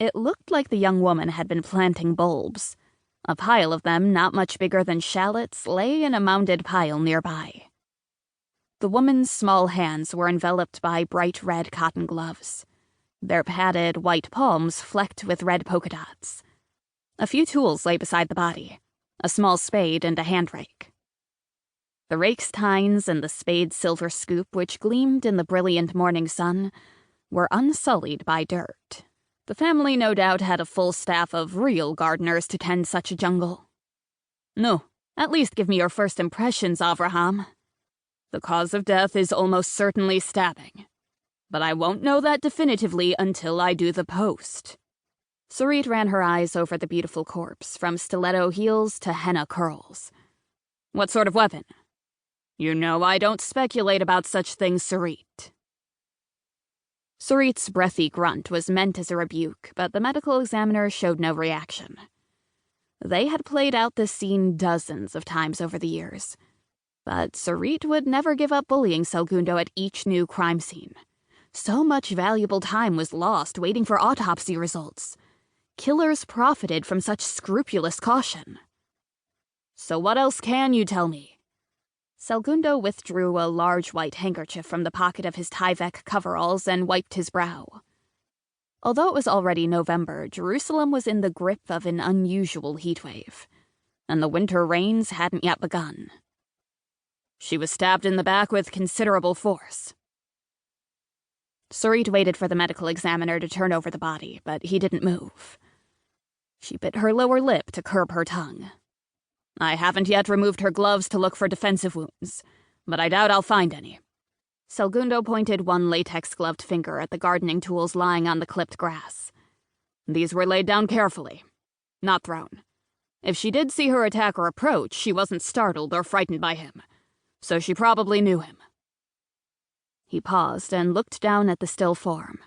It looked like the young woman had been planting bulbs. A pile of them, not much bigger than shallots, lay in a mounded pile nearby. The woman's small hands were enveloped by bright red cotton gloves, their padded white palms flecked with red polka dots. A few tools lay beside the body, a small spade and a hand rake. The rake's tines and the spade's silver scoop, which gleamed in the brilliant morning sun, were unsullied by dirt. The family no doubt had a full staff of real gardeners to tend such a jungle. No, at least give me your first impressions, Avraham. The cause of death is almost certainly stabbing, but I won't know that definitively until I do the post. Sarit ran her eyes over the beautiful corpse, from stiletto heels to henna curls. What sort of weapon? You know I don't speculate about such things, Sarit. Sarit's breathy grunt was meant as a rebuke, but the medical examiner showed no reaction. They had played out this scene dozens of times over the years, but Sarit would never give up bullying Segundo at each new crime scene. So much valuable time was lost waiting for autopsy results. Killers profited from such scrupulous caution. So what else can you tell me? Segundo withdrew a large white handkerchief from the pocket of his Tyvek coveralls and wiped his brow. Although it was already November, Jerusalem was in the grip of an unusual heatwave, and the winter rains hadn't yet begun. She was stabbed in the back with considerable force. Sarit waited for the medical examiner to turn over the body, but he didn't move. She bit her lower lip to curb her tongue. I haven't yet removed her gloves to look for defensive wounds, but I doubt I'll find any. Segundo pointed one latex-gloved finger at the gardening tools lying on the clipped grass. These were laid down carefully, not thrown. If she did see her attacker approach, she wasn't startled or frightened by him, so she probably knew him. He paused and looked down at the still form,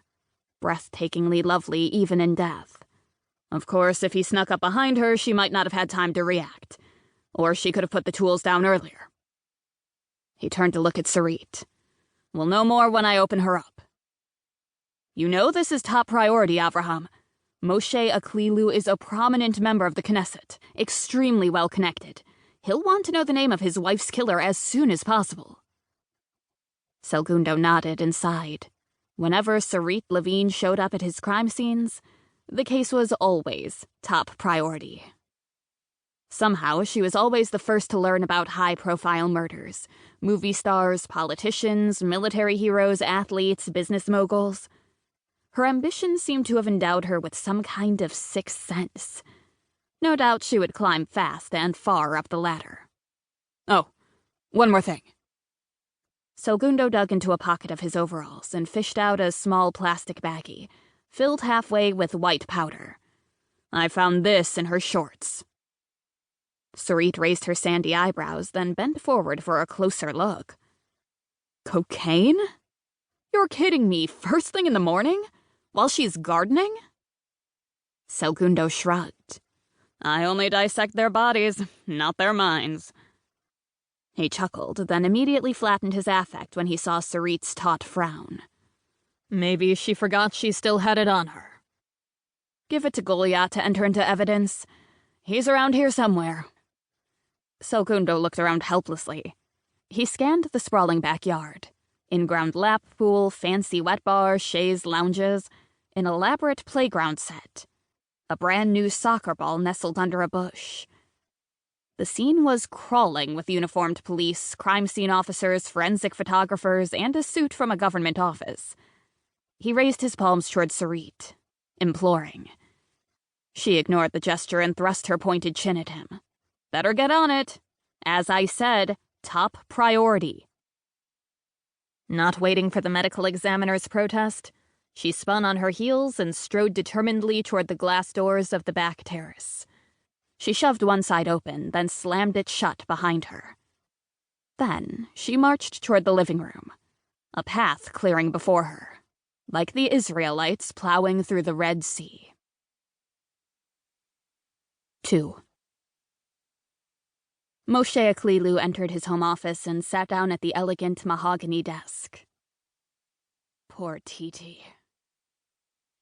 breathtakingly lovely even in death. Of course, if he snuck up behind her, she might not have had time to react, or she could have put the tools down earlier. He turned to look at Sarit. We'll know more when I open her up. You know this is top priority, Avraham. Moshe Aklilu is a prominent member of the Knesset, extremely well connected. He'll want to know the name of his wife's killer as soon as possible. Segundo nodded and sighed. Whenever Sarit Levine showed up at his crime scenes, the case was always top priority. Somehow, she was always the first to learn about high-profile murders. Movie stars, politicians, military heroes, athletes, business moguls. Her ambition seemed to have endowed her with some kind of sixth sense. No doubt she would climb fast and far up the ladder. Oh, one more thing. Segundo dug into a pocket of his overalls and fished out a small plastic baggie, filled halfway with white powder. I found this in her shorts. Sarit raised her sandy eyebrows, then bent forward for a closer look. Cocaine? You're kidding me, first thing in the morning? While she's gardening? Segundo shrugged. I only dissect their bodies, not their minds. He chuckled, then immediately flattened his affect when he saw Sarit's taut frown. Maybe she forgot she still had it on her. Give it to Goliath to enter into evidence. He's around here somewhere. Segundo looked around helplessly. He scanned the sprawling backyard. In-ground lap pool, fancy wet bar, chaise lounges, an elaborate playground set. A brand-new soccer ball nestled under a bush. The scene was crawling with uniformed police, crime scene officers, forensic photographers, and a suit from a government office. He raised his palms toward Sarit, imploring. She ignored the gesture and thrust her pointed chin at him. Better get on it. As I said, top priority. Not waiting for the medical examiner's protest, she spun on her heels and strode determinedly toward the glass doors of the back terrace. She shoved one side open, then slammed it shut behind her. Then she marched toward the living room, a path clearing before her, like the Israelites plowing through the Red Sea. 2. Moshe Aklilu entered his home office and sat down at the elegant mahogany desk. Poor Titi.